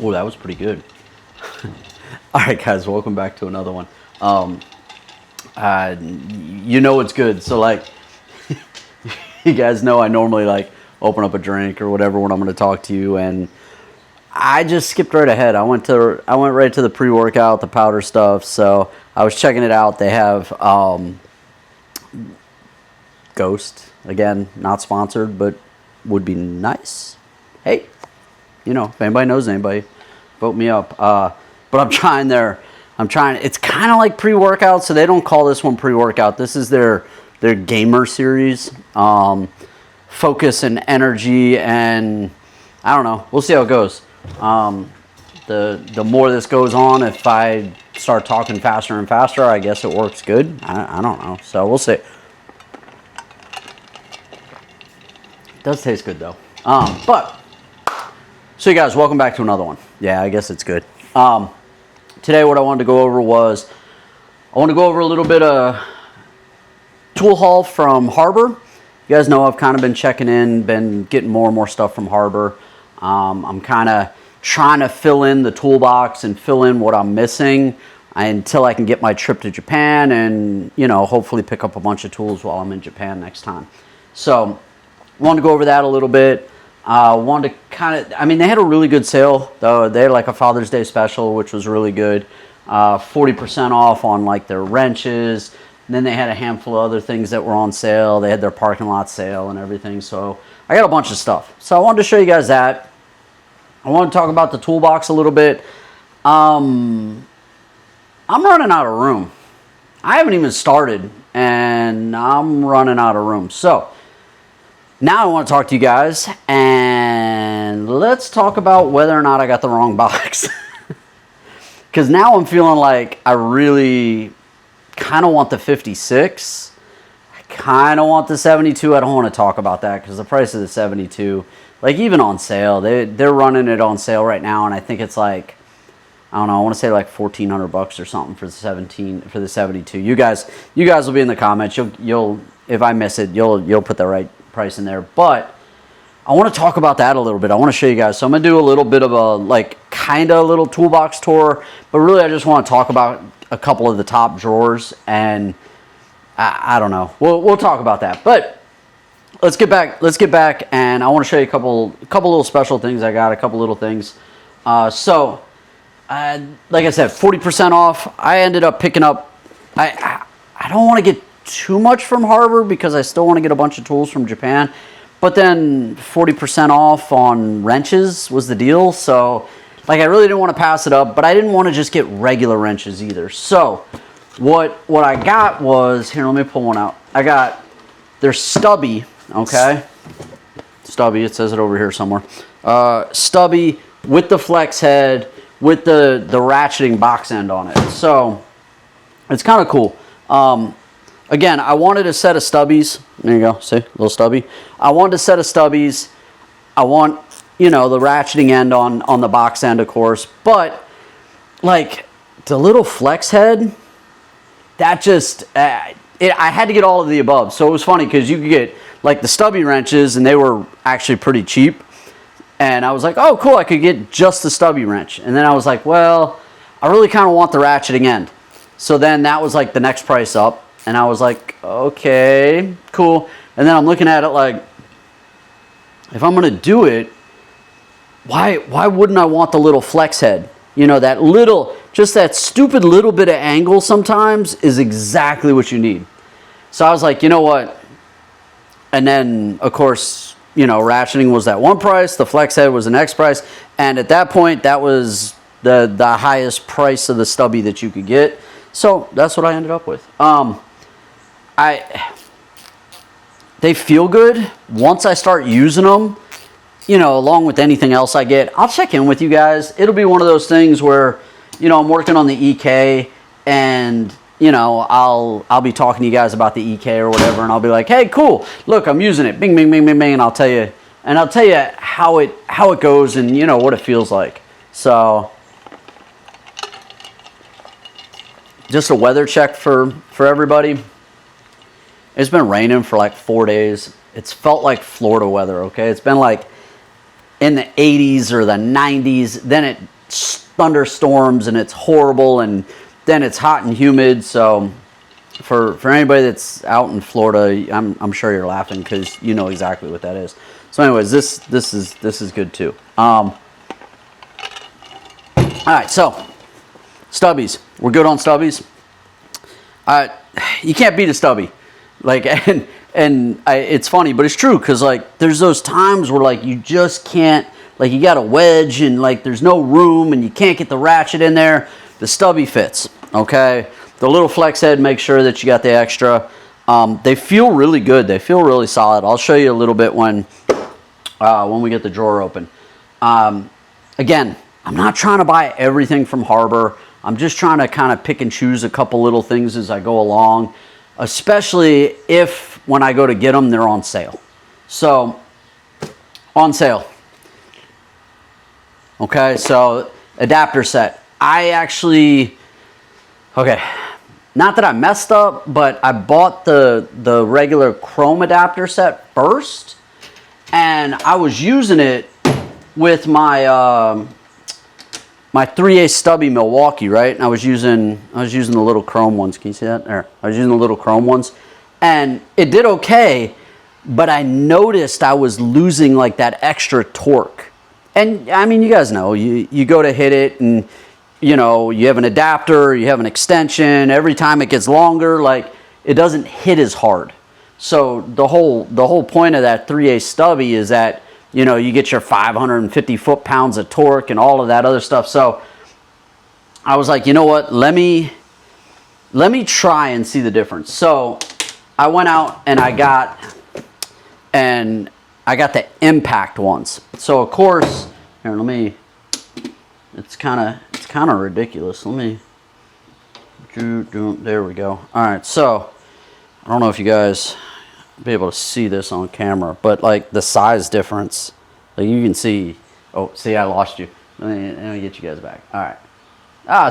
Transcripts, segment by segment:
Oh, that was pretty good. All right, guys, welcome back to another one. You know it's good. So, like, you guys know I normally, like, open up a drink or whatever when I'm going to talk to you, and I just skipped right ahead. I went right to the pre-workout, the powder stuff. So I was checking it out. They have Ghost. Again, not sponsored, but would be nice. Hey, you know, if anybody knows anybody, vote me up. But I'm trying it's kind of like pre-workout, so they don't call this one pre-workout. This is their gamer series. Focus and energy, and I don't know. We'll see how it goes. The more this goes on, if I start talking faster and faster, I guess it works good. I don't know. So we'll see. It does taste good though. So you guys, welcome back to another one. Yeah, I guess it's good. Today what I wanted to go over was, I want to go over a little bit of tool haul from Harbor. You guys know I've kind of been checking in, been getting more and more stuff from Harbor. I'm kind of trying to fill in the toolbox and fill in what I'm missing until I can get my trip to Japan and, you know, hopefully pick up a bunch of tools while I'm in Japan next time. So wanted to go over that a little bit. Wanted to kind of, I mean, they had a really good sale though. They had like a Father's Day special, which was really good. 40% off on like their wrenches. And then they had a handful of other things that were on sale. They had their parking lot sale and everything. So I got a bunch of stuff. So I wanted to show you guys that. I want to talk about the toolbox a little bit. I'm running out of room. I haven't even started and I'm running out of room. So now I want to talk to you guys and let's talk about whether or not I got the wrong box. Because now I'm feeling like I really kind of want the 56. I kind of want the 72. I don't want to talk about that because the price of the 72, like even on sale, they're running it on sale right now, and I think it's like, I don't know, I want to say like $1,400 or something for the 72. You guys will be in the comments. You'll if I miss it, you'll put the right price in there. But I want to talk about that a little bit. I want to show you guys. So I'm gonna do a little bit of a like kind of little toolbox tour, but really I just want to talk about a couple of the top drawers, and I don't know. We'll talk about that. But let's get back, and I want to show you a couple little special things I got. A couple little things. Like I said, 40% off. I ended up picking up. I don't want to get too much from Harbor because I still want to get a bunch of tools from Japan. But then 40% off on wrenches was the deal. So like I really didn't want to pass it up, but I didn't want to just get regular wrenches either. So what I got was, here, let me pull one out. I got their stubby, okay? Stubby, it says it over here somewhere. Stubby with the flex head with the ratcheting box end on it. So it's kind of cool. Again, I wanted a set of stubbies. There you go, see, little stubby. I wanted a set of stubbies. I want, you know, the ratcheting end on the box end, of course. But, like, the little flex head, that just, I had to get all of the above. So it was funny because you could get, like, the stubby wrenches, and they were actually pretty cheap. And I was like, oh, cool, I could get just the stubby wrench. And then I was like, well, I really kind of want the ratcheting end. So then that was, like, the next price up. And I was like, okay, cool. And then I'm looking at it like, if I'm going to do it, why wouldn't I want the little flex head? You know, that little, just that stupid little bit of angle sometimes is exactly what you need. So I was like, you know what? And then, of course, you know, ratcheting was that one price. The flex head was the next price. And at that point, that was the highest price of the stubby that you could get. So that's what I ended up with. They feel good once I start using them, you know, along with anything else I get. I'll check in with you guys. It'll be one of those things where, you know, I'm working on the EK and, you know, I'll be talking to you guys about the EK or whatever, and I'll be like, hey, cool, look, I'm using it, bing, bing, bing, bing, bing, and I'll tell you how it goes and, you know, what it feels like. So just a weather check for everybody. It's been raining for like 4 days. It's felt like Florida weather, okay? It's been like in the 80s or the 90s. Then thunderstorms and it's horrible, and then it's hot and humid. So for anybody that's out in Florida, I'm sure you're laughing because you know exactly what that is. So anyways, this is good too. All right, so stubbies, we're good on stubbies. You can't beat a stubby, like, and it's funny, but it's true, because like there's those times where like you just can't, like you got a wedge and like there's no room and you can't get the ratchet in there. The stubby fits, okay? The little flex head, make sure that you got the extra. They feel really good. They feel really solid. I'll show you a little bit when we get the drawer open. Again, I'm not trying to buy everything from Harbor. I'm just trying to kind of pick and choose a couple little things as I go along, especially if when I go to get them, they're on sale. So, on sale. Okay, so adapter set. Okay, not that I messed up, but I bought the regular chrome adapter set first, and I was using it with my my 3/8 stubby Milwaukee, right? And I was using the little chrome ones. Can you see that? There. I was using the little chrome ones, and it did okay, but I noticed I was losing like that extra torque. And I mean, you guys know, you go to hit it, and you know, you have an adapter, you have an extension. Every time it gets longer, like it doesn't hit as hard. So the whole point of that 3/8 stubby is that, you know, you get your 550 foot-pounds of torque and all of that other stuff. So I was like, you know what? Let me try and see the difference. So I went out and I got the impact ones. So of course, here, it's kind of ridiculous. Let me there we go. All right, so I don't know if you guys be able to see this on camera, but like the size difference, like you can see. Oh, see, I lost you. Let me get you guys back. All right.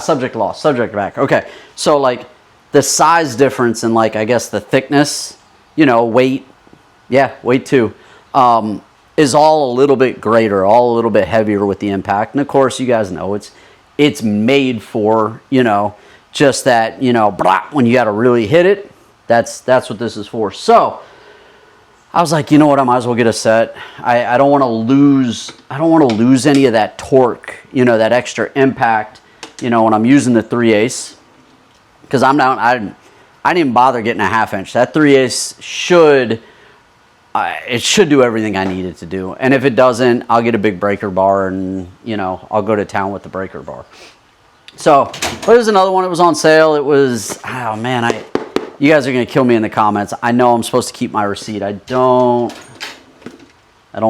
Subject lost. Subject back. Okay. So like the size difference and like I guess the thickness, you know, weight. Yeah, weight too. Is all a little bit greater, all a little bit heavier with the impact. And of course, you guys know it's made for, you know, just that, you know, when you got to really hit it. That's what this is for. So I was like, you know what, I might as well get a set. I don't want to lose any of that torque, you know, that extra impact, you know, when I'm using the 3/8, because I didn't even bother getting a 1/2 inch. That 3/8 should do everything I need it to do. And if it doesn't, I'll get a big breaker bar and, you know, I'll go to town with the breaker bar. So there's another one. It was on sale. It was, oh man, you guys are going to kill me in the comments. I know I'm supposed to keep my receipt. I don't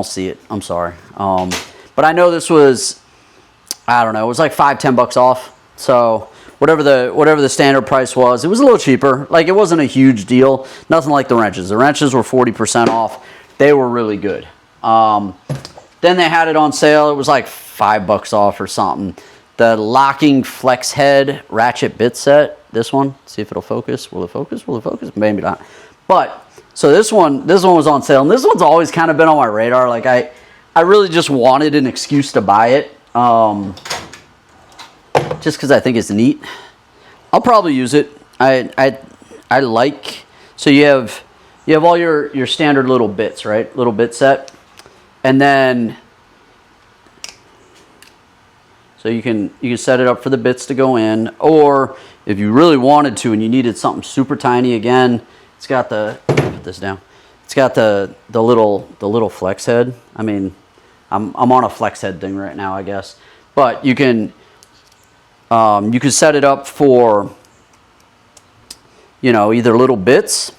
see it. I'm sorry. But I know this was, I don't know, it was like $5-10 off. So whatever the standard price was, it was a little cheaper. Like it wasn't a huge deal. Nothing like the wrenches. The wrenches were 40% off. They were really good. Then they had it on sale. It was like $5 off or something. The locking flex head ratchet bit set. This one, see if it'll focus. Will it focus? Will it focus? Maybe not. But so this one was on sale, and this one's always kind of been on my radar. Like I really just wanted an excuse to buy it, just because I think it's neat. I'll probably use it. I like, so you have all your standard little bits, right? Little bit set, and then so you can set it up for the bits to go in, or if you really wanted to and you needed something super tiny, again, it's got the, put this down. It's got the little flex head. I mean, I'm on a flex head thing right now, I guess. But you can set it up for, you know, either little bits,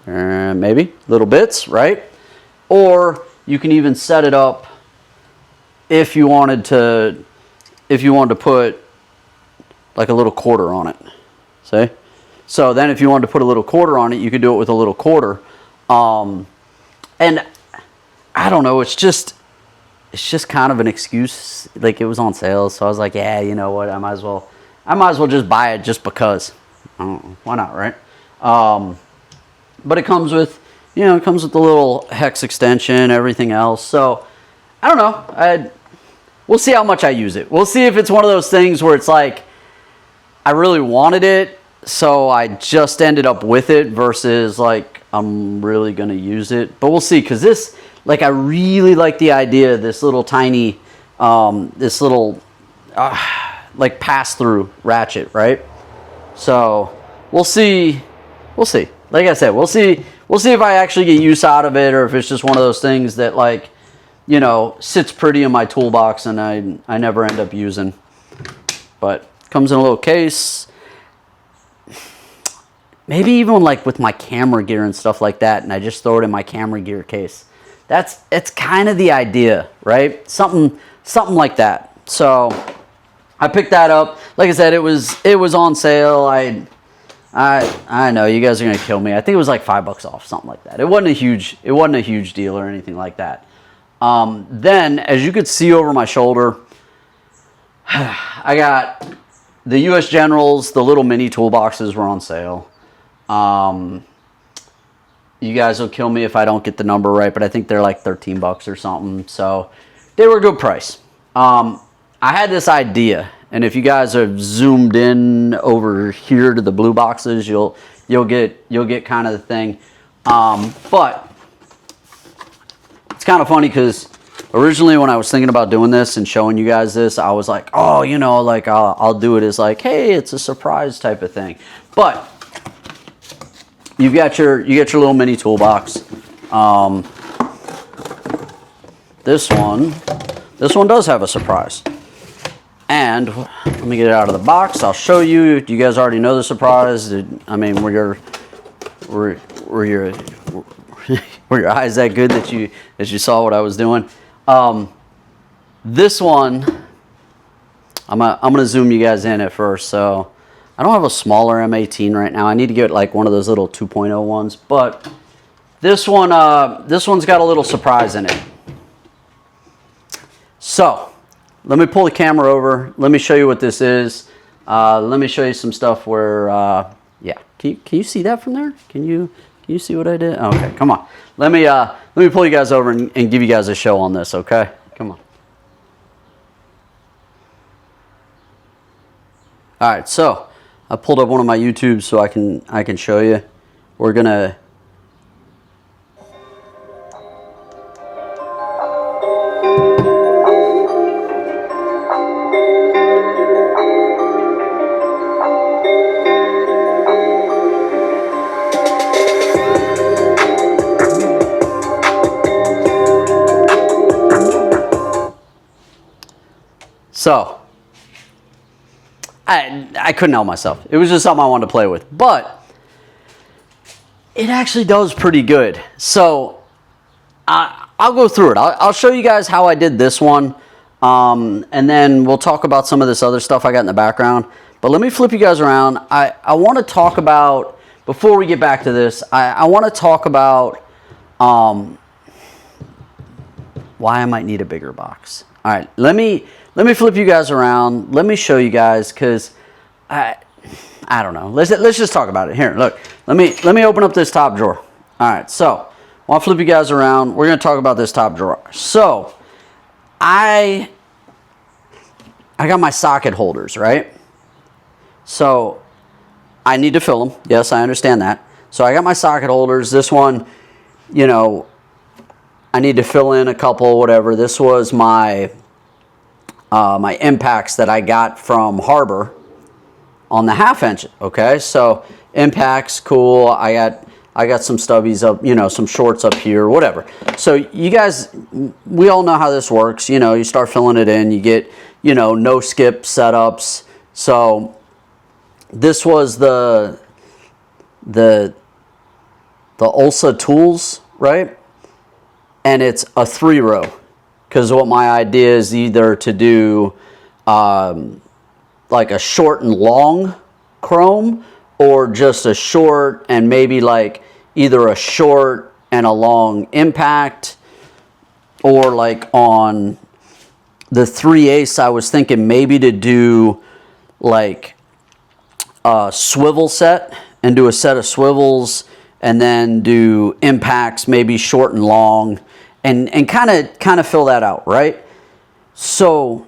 maybe little bits, right? Or you can even set it up if you wanted to put like a little quarter on it. See? So then if you wanted to put a little quarter on it, you could do it with a little quarter. And I don't know, it's just kind of an excuse. Like it was on sale, so I was like, yeah, you know what, I might as well just buy it just because. I don't know, why not, right? But it comes with, you know, the little hex extension, everything else. So I don't know. we'll see how much I use it. We'll see if it's one of those things where it's like, I really wanted it, so I just ended up with it versus like, I'm really going to use it. But we'll see, because this, like, I really like the idea of this little tiny, this little, like, pass-through ratchet, right? So, we'll see. We'll see. Like I said, we'll see if I actually get use out of it, or if it's just one of those things that, like, you know, sits pretty in my toolbox and I never end up using. But comes in a little case. Maybe even like with my camera gear and stuff like that, and I just throw it in my camera gear case. It's kind of the idea, right? Something like that. So I picked that up. Like I said, it was on sale. I know you guys are gonna kill me. I think it was like $5 off, something like that. It wasn't a huge deal or anything like that. Then, as you could see over my shoulder, I got the U.S. Generals. The little mini toolboxes were on sale. You guys will kill me if I don't get the number right, but I think they're like $13 or something. So they were a good price. I had this idea, and if you guys have zoomed in over here to the blue boxes, you'll get kind of the thing. But it's kind of funny because originally when I was thinking about doing this and showing you guys this, I was like, oh, you know, like I'll do it as like, hey, it's a surprise type of thing. But you got your little mini toolbox. This one does have a surprise. And let me get it out of the box. I'll show you. Do you guys already know the surprise? I mean, were your eyes that good that you saw what I was doing? This one, I'm gonna zoom you guys in at first. So I don't have a smaller M18 right now. I need to get like one of those little 2.0 ones. But this one's got a little surprise in it. So let me pull the camera over. Let me show you what this is. Let me show you some stuff where, yeah. Can you see that from there? Can you see what I did? Okay, come on. Let me pull you guys over and give you guys a show on this. Okay, come on. All right, so I pulled up one of my YouTubes so I can show you. We're gonna. So, I couldn't help myself. It was just something I wanted to play with. But it actually does pretty good. So, I'll go through it. I'll show you guys how I did this one. And then we'll talk about some of this other stuff I got in the background. But let me flip you guys around. I want to talk about, before we get back to this, I want to talk about why I might need a bigger box. All right, let me flip you guys around. Let me show you guys, because I don't know. Let's just talk about it. Here, look. Let me open up this top drawer. All right, so I'll flip you guys around. We're gonna talk about this top drawer. So I got my socket holders, right? So I need to fill them. Yes, I understand that. So I got my socket holders. This one, you know, I need to fill in a couple, whatever. This was my my impacts that I got from Harbor on the 1/2 inch. Okay, so impacts, cool. I got some stubbies up, you know, some shorts up here, whatever. So you guys, we all know how this works. You know, you start filling it in, you get, you know, no skip setups. So this was the Ulsa Tools, right? And it's a 3-row, because what my idea is either to do like a short and long chrome, or just a short and maybe like either a short and a long impact, or like on the 3/8 I was thinking maybe to do like a swivel set and do a set of swivels, and then do impacts maybe short and long, and kind of fill that out, right? So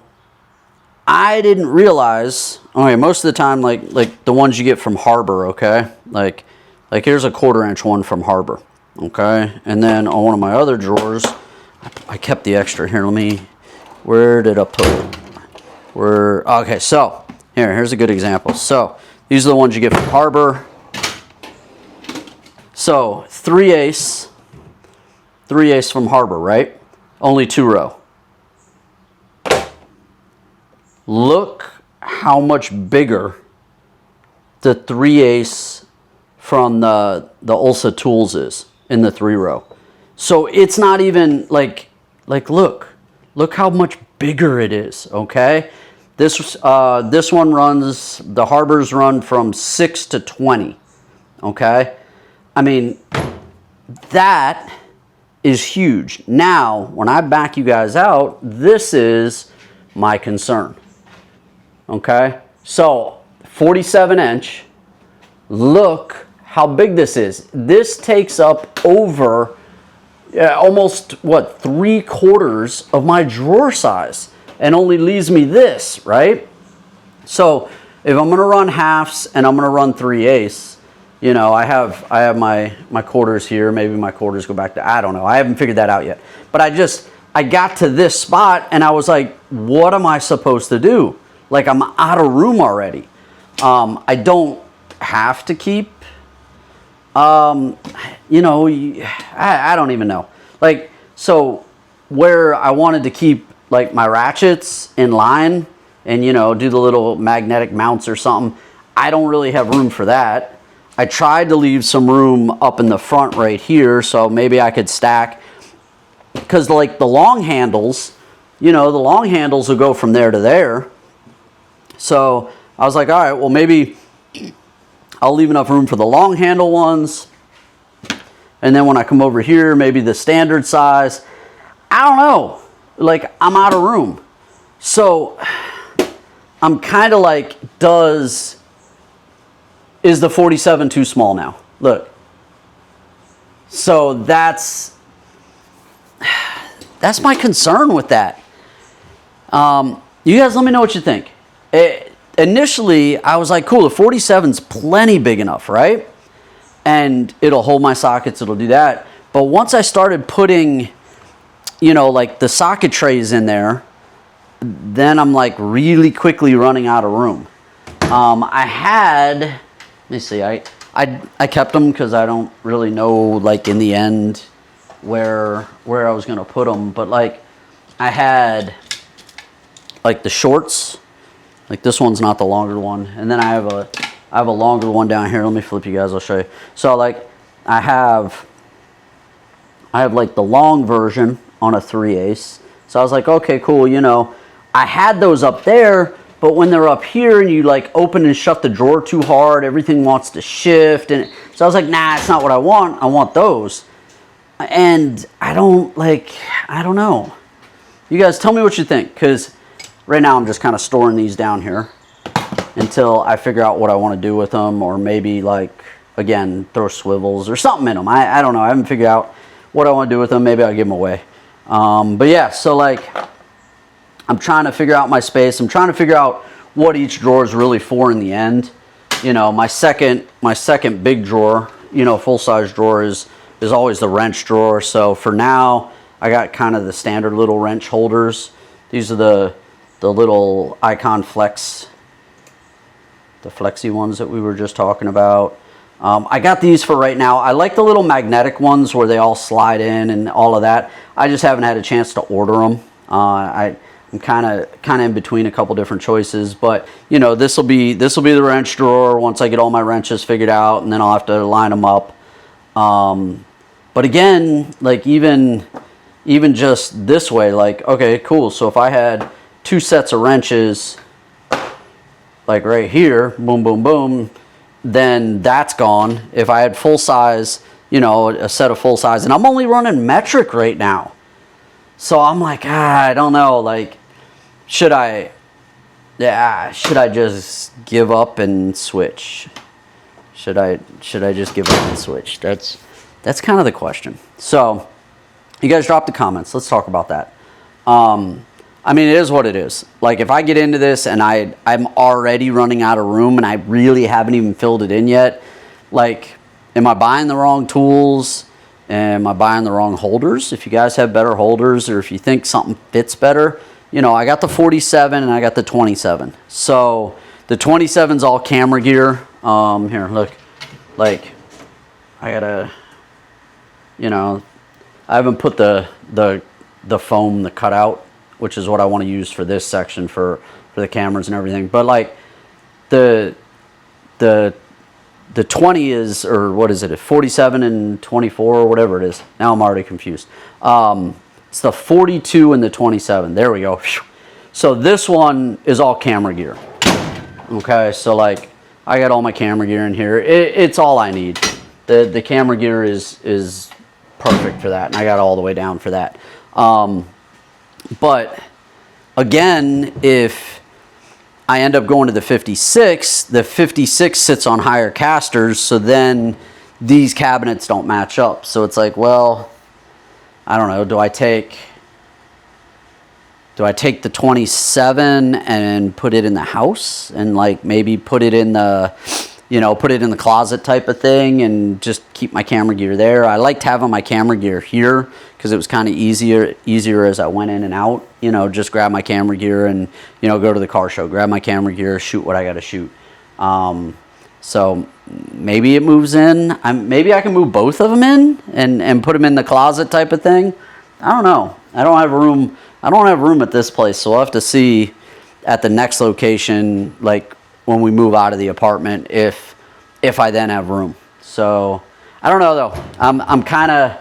I didn't realize, okay, most of the time, like the ones you get from Harbor, okay? Like here's a 1/4 inch one from Harbor, okay? And then on one of my other drawers, I kept the extra. Here, where did I put it? Okay, so here's a good example. So these are the ones you get from Harbor. So 3/8 from Harbor, right? Only 2-row. Look how much bigger the 3/8 from the Ulsa Tools is in the 3-row. So it's not even like look how much bigger it is, okay? This one runs, the Harbors run from 6 to 20, okay? I mean, that is huge. Now, when I back you guys out, this is my concern. Okay, so 47 inch, look how big this is. This takes up over almost, what, 3/4 of my drawer size and only leaves me this, right? So if I'm gonna run halves and I'm gonna run 3/8, you know, I have my 1/4s here. Maybe my 1/4s go back to, I don't know. I haven't figured that out yet. But I got to this spot and I was like, what am I supposed to do? Like, I'm out of room already. I don't have to keep, you know, I don't even know. Like, so where I wanted to keep like my ratchets in line and, you know, do the little magnetic mounts or something, I don't really have room for that. I tried to leave some room up in the front right here, so maybe I could stack, because like the long handles, you know, the long handles will go from there to there. So I was like, all right, well, maybe I'll leave enough room for the long handle ones. And then when I come over here, maybe the standard size. I don't know. Like, I'm out of room. So I'm kind of like, is the 47 too small now? Look. So that's my concern with that. You guys let me know what you think. Initially, I was like, cool, the 47's plenty big enough, right? And it'll hold my sockets, it'll do that. But once I started putting, you know, like the socket trays in there, then I'm like really quickly running out of room. I had, let me see, I kept them because I don't really know, like in the end, where I was going to put them. But like, I had like the shorts. Like this one's not the longer one. And then I have a longer one down here. Let me flip you guys, I'll show you. So like I have like the long version on a 3/8. So I was like, okay, cool, you know, I had those up there, but when they're up here and you like open and shut the drawer too hard, everything wants to shift. And so I was like, nah, it's not what I want. I want those. And I don't know. You guys tell me what you think, because right now I'm just kind of storing these down here until I figure out what I want to do with them, or maybe like, again, throw swivels or something in them. I don't know. I haven't figured out what I want to do with them. Maybe I'll give them away. But yeah, so like I'm trying to figure out my space. I'm trying to figure out what each drawer is really for in the end. You know, my second big drawer, you know, full-size drawer is always the wrench drawer. So for now, I got kind of the standard little wrench holders. These are the little Icon Flex, the flexi ones that we were just talking about. I got these for right now. I like the little magnetic ones where they all slide in and all of that. I just haven't had a chance to order them. I'm kind of in between a couple different choices, but you know, this will be the wrench drawer once I get all my wrenches figured out, and then I'll have to line them up. But again, like even just this way, like, okay, cool. So if I had 2 sets of wrenches, like right here, boom, boom, boom, then that's gone. If I had full size, you know, a set of full size, and I'm only running metric right now. So I'm like, I don't know, like, should I just give up and switch? Should I just give up and switch? That's kind of the question. So you guys drop the comments. Let's talk about that. I mean, it is what it is. Like, if I get into this and I'm already running out of room and I really haven't even filled it in yet, like, am I buying the wrong tools? Am I buying the wrong holders? If you guys have better holders, or if you think something fits better, you know, I got the 47 and I got the 27. So the 27's all camera gear. Here, look, like, I gotta, you know, I haven't put the foam, the cutout, which is what I want to use for this section for the cameras and everything. But like the 20 is, or what is it, 47 and 24 or whatever it is. Now I'm already confused. It's the 42 and the 27. There we go. So this one is all camera gear. Okay, so like I got all my camera gear in here. It's all I need. The camera gear is perfect for that, and I got all the way down for that. But again, if I end up going to the 56 sits on higher casters, so then these cabinets don't match up. So it's like, well, I don't know, do I take the 27 and put it in the house and like maybe put it in the, you know, put it in the closet type of thing and just keep my camera gear there? I liked having my camera gear here because it was kind of easier as I went in and out, you know, just grab my camera gear and, you know, go to the car show, grab my camera gear, shoot what I got to shoot. So maybe it moves in. Maybe I can move both of them in and put them in the closet type of thing. I don't know. I don't have room. I don't have room at this place, so we'll have to see at the next location, like when we move out of the apartment, if I then have room. So I don't know though. I'm kind of,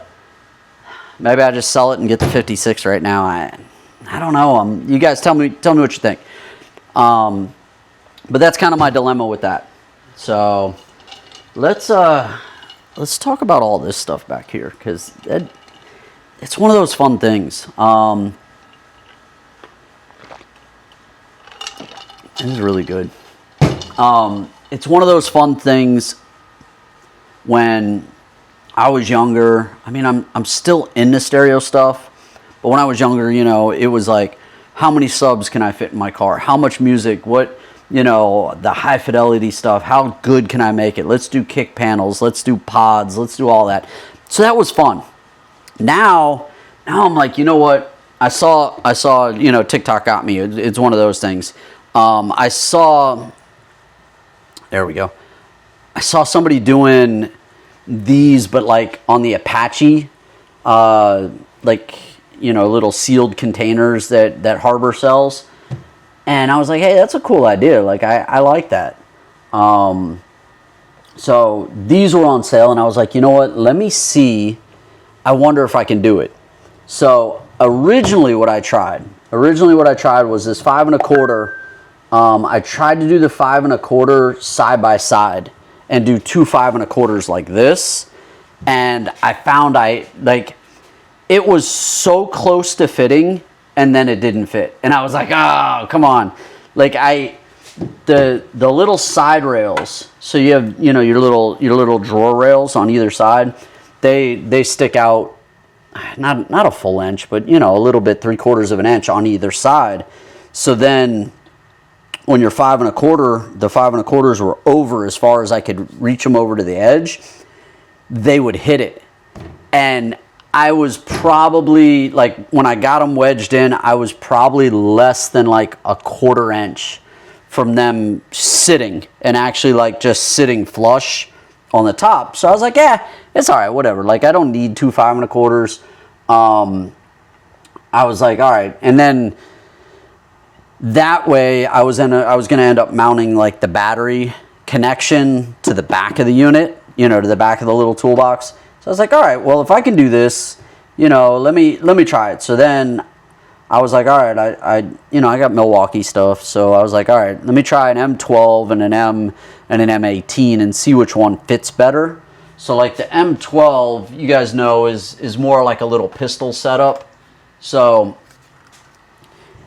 maybe I just sell it and get the 56 right now. I don't know. You guys tell me what you think. But that's kind of my dilemma with that. So let's talk about all this stuff back here, because it's one of those fun things. This is really good. It's one of those fun things when I was younger. I mean, I'm still into stereo stuff, but when I was younger, you know, it was like, how many subs can I fit in my car? How much music? What, you know, the high fidelity stuff? How good can I make it? Let's do kick panels. Let's do pods. Let's do all that. So that was fun. Now I'm like, you know what? I saw, you know, TikTok got me. It's one of those things. There we go. I saw somebody doing these, but like on the Apache, like, you know, little sealed containers that Harbor sells. And I was like, hey, that's a cool idea. Like, I like that. So these were on sale, and I was like, you know what? Let me see. I wonder if I can do it. So originally what I tried was this 5 1/4. I tried to do the 5 1/4 side by side and do 2 5 1/4s like this. And I found it was so close to fitting, and then it didn't fit. And I was like, oh, come on. Like the little side rails, so you have, you know, your little drawer rails on either side, they stick out not a full inch, but, you know, a little bit, 3/4 of an inch on either side. So then when you're 5 1/4, the 5 1/4s were over as far as I could reach them over to the edge, they would hit it. And I was probably, like, when I got them wedged in, I was probably less than like 1/4 inch from them sitting and actually like just sitting flush on the top. So I was like, yeah, it's all right, whatever. Like, I don't need 2 5 1/4s. I was like, all right. And then that way I was going to end up mounting like the battery connection to the back of the unit, you know, to the back of the little toolbox. So I was like, all right, well, if I can do this, you know, let me try it. So then I was like, all right, I got Milwaukee stuff. So I was like, all right, let me try an M12 and an M18 and see which one fits better. So like the M12, you guys know, is more like a little pistol setup. So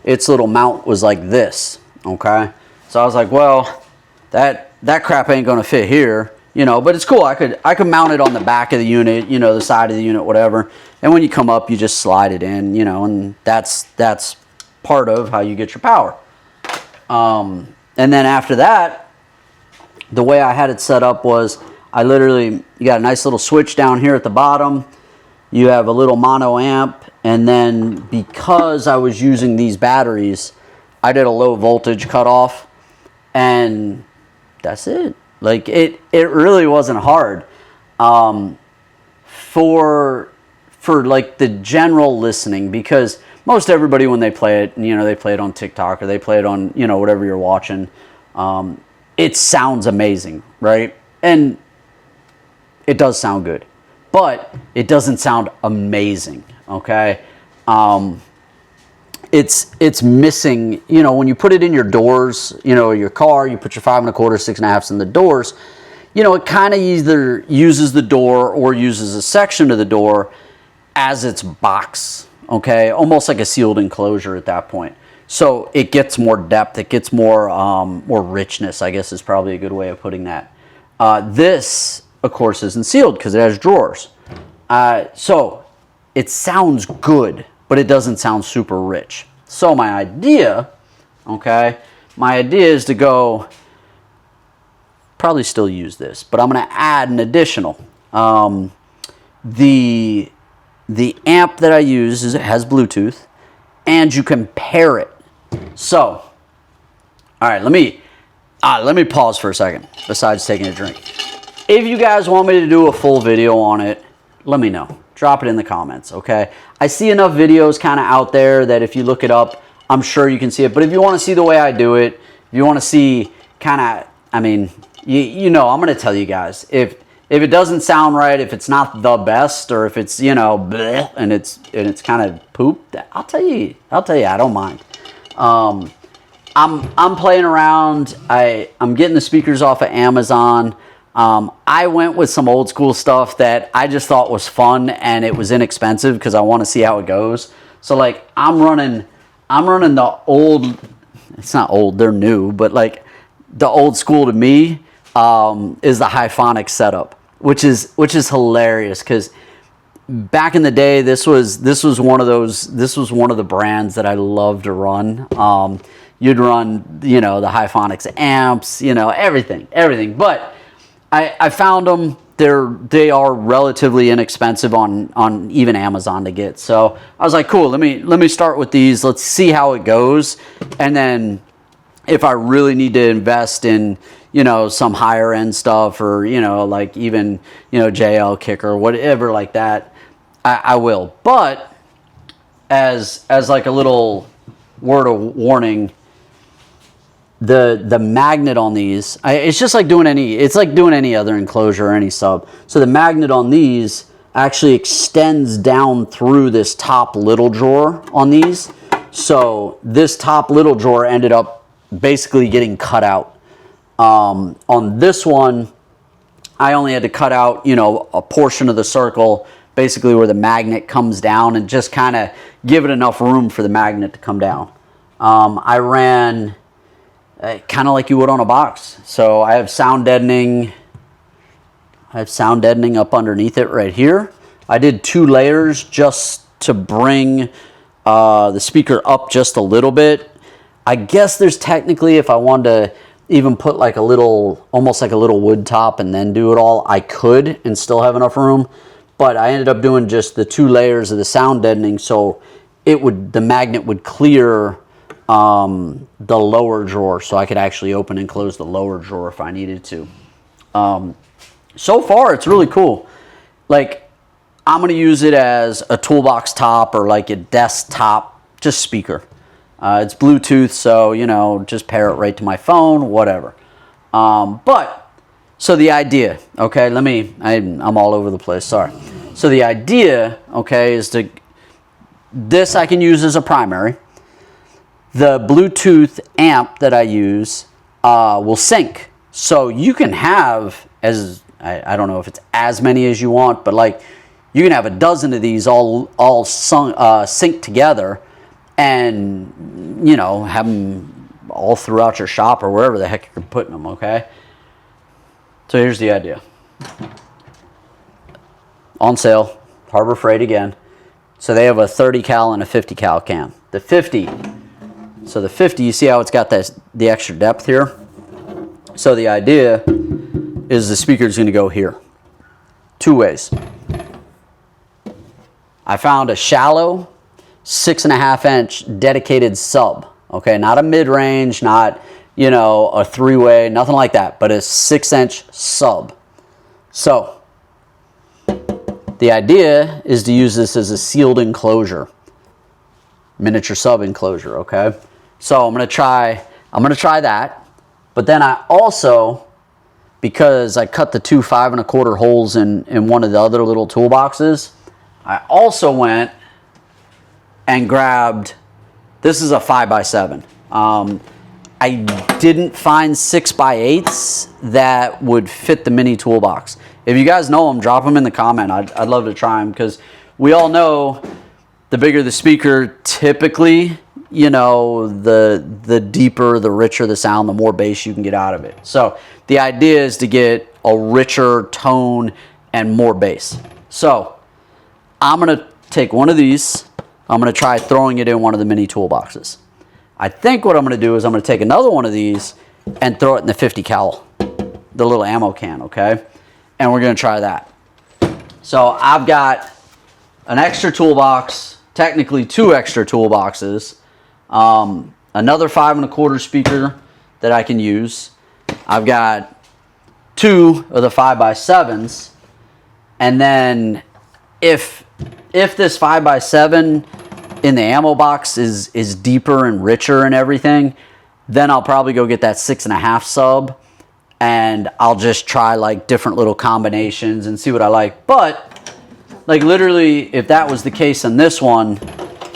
its little mount was like this, okay? So I was like, well, that crap ain't gonna fit here, you know, but it's cool. I could mount it on the back of the unit, you know, the side of the unit, whatever. And when you come up, you just slide it in, you know, and that's part of how you get your power. And then after that, the way I had it set up was you got a nice little switch down here at the bottom. You have a little mono amp, and then because I was using these batteries, I did a low voltage cutoff, and that's it. Like it really wasn't hard. For like the general listening, because most everybody when they play it, you know, they play it on TikTok or they play it on, you know, whatever you're watching. It sounds amazing, right? And it does sound good, but it doesn't sound amazing, okay? It's missing, you know, when you put it in your doors, you know, your car, you put your 5 1/4, 6 1/2 in the doors, you know, it kind of either uses the door or uses a section of the door as its box, okay? Almost like a sealed enclosure at that point. So it gets more depth, it gets more richness, I guess is probably a good way of putting that. This, of course, isn't sealed because it has drawers. So it sounds good, but it doesn't sound super rich. So my idea is to go, probably still use this, but I'm going to add an additional. The amp that I use has Bluetooth, and you can pair it. So, all right, let me pause for a second, besides taking a drink. If you guys want me to do a full video on it, let me know. Drop it in the comments, okay? I see enough videos kind of out there that if you look it up, I'm sure you can see it. But if you want to see the way I do it, if you want to see kind of, I mean, you know, I'm going to tell you guys. If it doesn't sound right, if it's not the best, or if it's, you know, bleh, and it's kind of poop, I'll tell you, I don't mind. I'm playing around. I'm getting the speakers off of Amazon. I went with some old school stuff that I just thought was fun, and it was inexpensive because I want to see how it goes. So like I'm running the old, it's not old, they're new, but like the old school to me is the Hyphonic setup, which is hilarious because back in the day, this was one of the brands that I loved to run. You'd run, you know, the Hyphonics amps, you know, everything. But I found them. They are relatively inexpensive on even Amazon to get. So I was like, cool. Let me start with these. Let's see how it goes, and then if I really need to invest in, you know, some higher end stuff, or, you know, like even, you know, JL kicker or whatever like that, I will. But as like a little word of warning, the magnet on these, it's just like doing any other enclosure or any sub. So the magnet on these actually extends down through this top little drawer on these. So this top little drawer ended up basically getting cut out. On this one, I only had to cut out, you know, a portion of the circle, basically where the magnet comes down, and just kind of give it enough room for the magnet to come down. I ran kind of like you would on a box. So I have sound deadening. Up underneath it right here. I did 2 layers just to bring the speaker up just a little bit. I guess there's technically, if I wanted to even put like a little, almost like a little wood top and then do it all, I could and still have enough room. But I ended up doing just the 2 layers of the sound deadening, so the magnet would clear the lower drawer, so I could actually open and close the lower drawer if I needed to. So far, it's really cool. Like, I'm going to use it as a toolbox top or like a desktop, just speaker. It's Bluetooth, so, you know, just pair it right to my phone, whatever. So the idea, okay, I'm all over the place, sorry. So the idea, okay, is this I can use as a primary. The Bluetooth amp that I use will sync. So you can have, I don't know if it's as many as you want, but like you can have a dozen of these all sync together, and, you know, have them all throughout your shop or wherever the heck you're putting them, okay? So here's the idea. On sale, Harbor Freight again. So they have a 30 cal and a 50 cal can. The 50 So the 50, you see how it's got the extra depth here? So the idea is the speaker is going to go here. Two ways. I found a shallow 6.5 inch dedicated sub. Okay, not a mid-range, not, you know, a three-way, nothing like that, but a 6-inch sub. So the idea is to use this as a sealed enclosure, miniature sub enclosure. Okay, so I'm gonna try that, but then I also, because I cut the two 5 1/4 holes in one of the other little toolboxes, I also went and grabbed, this is a 5x7. I didn't find 6x8s that would fit the mini toolbox. If you guys know them, drop them in the comment. I'd love to try them, because we all know the bigger the speaker, typically, you know, the deeper, the richer the sound, the more bass you can get out of it. So the idea is to get a richer tone and more bass. So I'm gonna take one of these. I'm gonna try throwing it in one of the mini toolboxes. I think what I'm gonna do is I'm gonna take another one of these and throw it in the 50 cal, the little ammo can, okay? And we're gonna try that. So I've got an extra toolbox, technically 2 extra toolboxes, another 5 1/4 speaker that I can use. I've got 2 of the 5x7s, and then if this 5x7 in the ammo box is deeper and richer and everything, then I'll probably go get that 6.5 sub, and I'll just try like different little combinations and see what I like. But like literally, if that was the case in this one,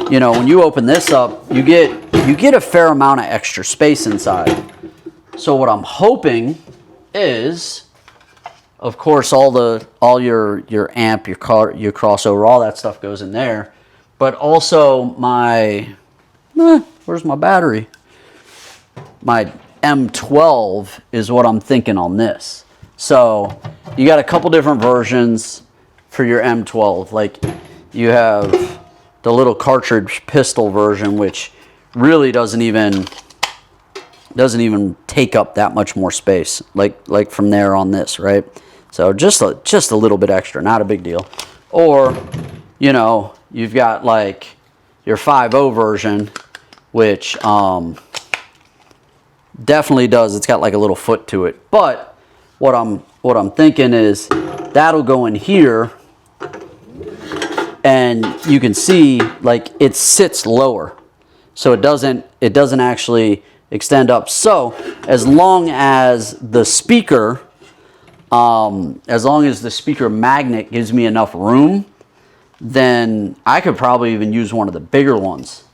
you know, when you open this up, you get a fair amount of extra space inside. So what I'm hoping is, of course, all your amp, your crossover, all that stuff goes in there. But also my, where's my battery? My M12 is what I'm thinking on this. So you got a couple different versions for your M12. Like you have the little cartridge pistol version, which really doesn't even take up that much more space, like from there on this, right? So just a little bit extra, not a big deal. Or, you know, you've got like your 5.0 version, which definitely does. It's got like a little foot to it. But what I'm thinking is that'll go in here, and you can see like it sits lower, so it doesn't actually extend up. So as long as the speaker magnet gives me enough room, then I could probably even use one of the bigger ones.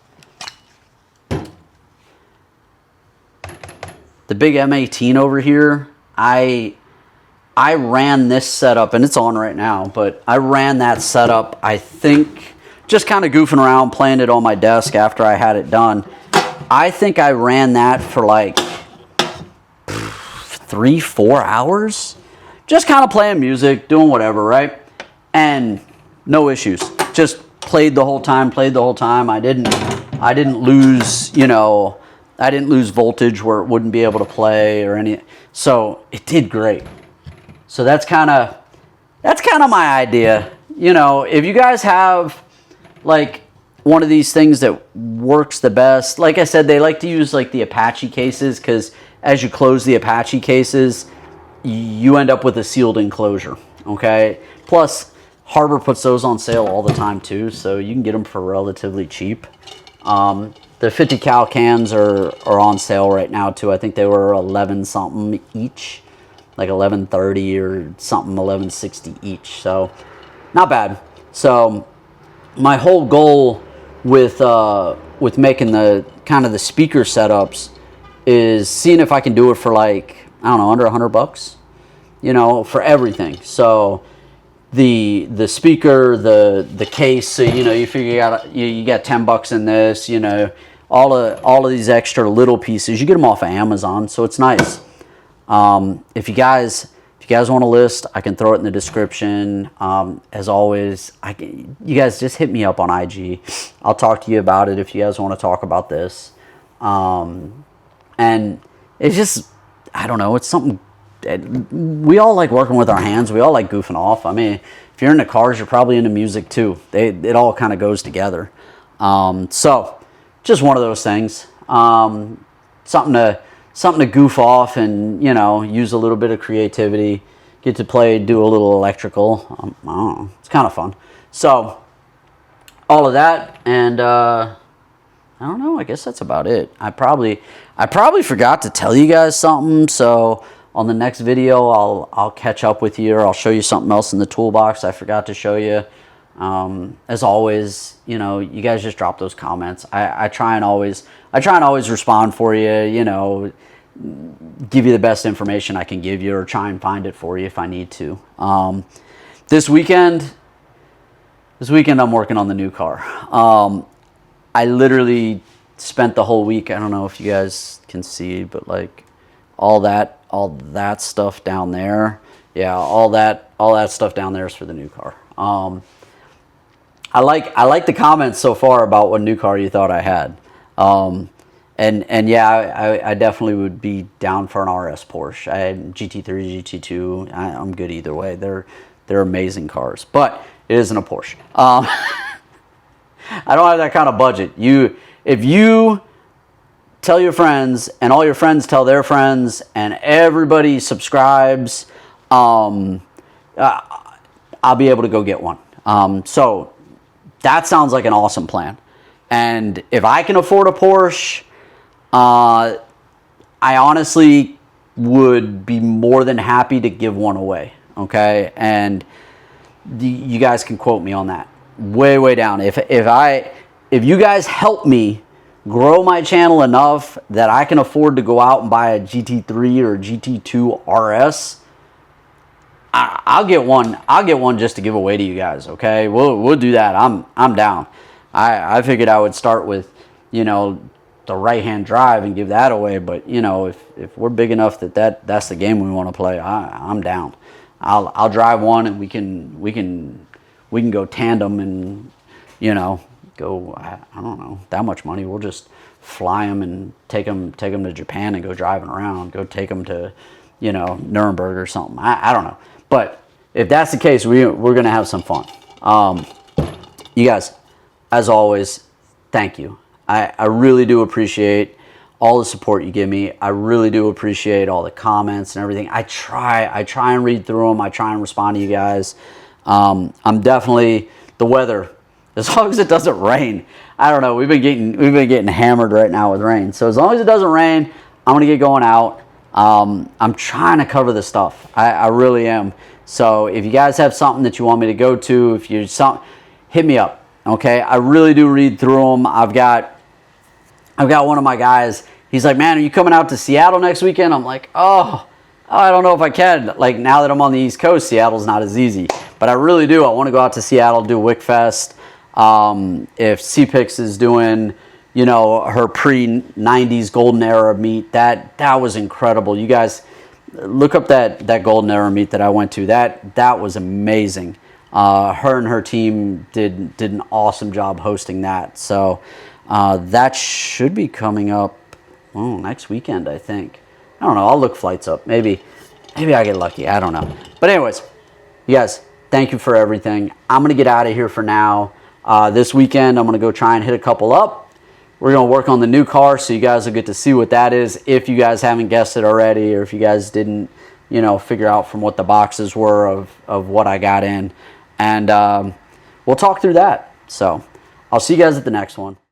The big M18 over here, I ran this setup, and it's on right now, but I ran that setup, I think, just kind of goofing around, playing it on my desk after I had it done. I think I ran that for like 3-4 hours. Just kind of playing music, doing whatever, right? And no issues. Just played the whole time. I didn't lose, you know, I didn't lose voltage where it wouldn't be able to play or any. So it did great. So that's kind of my idea. You know, if you guys have like one of these things that works the best, like I said, they like to use like the Apache cases, because as you close the Apache cases, you end up with a sealed enclosure, okay? Plus, Harbor puts those on sale all the time too, so you can get them for relatively cheap. The 50 cal cans are on sale right now too. I think they were 11 something each, like 11.30 or something, 11.60 each. So not bad. So my whole goal with making the kind of the speaker setups is seeing if I can do it for like, I don't know, under $100, you know, for everything. So the speaker, the case, so you know, you figure you got $10 in this, you know, all of these extra little pieces, you get them off of Amazon, so it's nice. If you guys want a list, I can throw it in the description. As always, you guys just hit me up on IG. I'll talk to you about it if you guys want to talk about this. And it's just, I don't know, it's something, we all like working with our hands. We all like goofing off. I mean, if you're into cars, you're probably into music too. It all kind of goes together. So just one of those things. Something to goof off and, you know, use a little bit of creativity. Get to play, do a little electrical. I don't know, it's kind of fun. So all of that, and I don't know, I guess that's about it. I probably forgot to tell you guys something, so on the next video I'll catch up with you, or I'll show you something else in the toolbox I forgot to show you. As always, you know, you guys just drop those comments. I try and always respond for you, you know, give you the best information I can give you, or try and find it for you if I need to. This weekend I'm working on the new car. I literally spent the whole week, I don't know if you guys can see, but like all that stuff down there. Yeah, all that stuff down there is for the new car. I like the comments so far about what new car you thought I had. And yeah, I definitely would be down for an RS Porsche. I had GT3, GT2. I'm good either way. They're amazing cars, but it isn't a Porsche. I don't have that kind of budget. If you tell your friends, and all your friends tell their friends, and everybody subscribes, I'll be able to go get one. So that sounds like an awesome plan. And if I can afford a Porsche, I honestly would be more than happy to give one away. Okay, and you guys can quote me on that. Way down. If you guys help me grow my channel enough that I can afford to go out and buy a GT3 or GT2 RS, I'll get one. I'll get one just to give away to you guys. Okay, we'll do that. I'm down. I figured I would start with, you know, the right-hand drive and give that away. But you know, if we're big enough that's the game we want to play, I'm down. I'll drive one, and we can go tandem, and you know, go, I don't know, that much money. We'll just fly them and take them to Japan and go driving around. Go take them to, you know, Nuremberg or something. I don't know. But if that's the case, we're going to have some fun. You guys, as always, thank you. I really do appreciate all the support you give me. I really do appreciate all the comments and everything. I try and read through them. I try and respond to you guys. I'm definitely, the weather, as long as it doesn't rain. I don't know, we've been getting hammered right now with rain. So as long as it doesn't rain, I'm gonna get going out. I'm trying to cover this stuff. I really am. So if you guys have something that you want me to go to, if you hit me up. Okay, I really do read through them. I've got one of my guys. He's like, man, are you coming out to Seattle next weekend? I'm like, oh, I don't know if I can. Like, now that I'm on the East Coast, Seattle's not as easy. But I really do. I want to go out to Seattle, do WickFest. If CPix is doing, you know, her pre-90s golden era meet, that was incredible. You guys look up that golden era meet that I went to. That was amazing. Her and her team did an awesome job hosting that. So that should be coming up next weekend, I think. I don't know. I'll look flights up. Maybe I get lucky. I don't know. But anyways, you guys, thank you for everything. I'm going to get out of here for now. This weekend, I'm going to go try and hit a couple up. We're going to work on the new car, so you guys will get to see what that is, if you guys haven't guessed it already, or if you guys didn't, you know, figure out from what the boxes were of what I got in. And we'll talk through that. So I'll see you guys at the next one.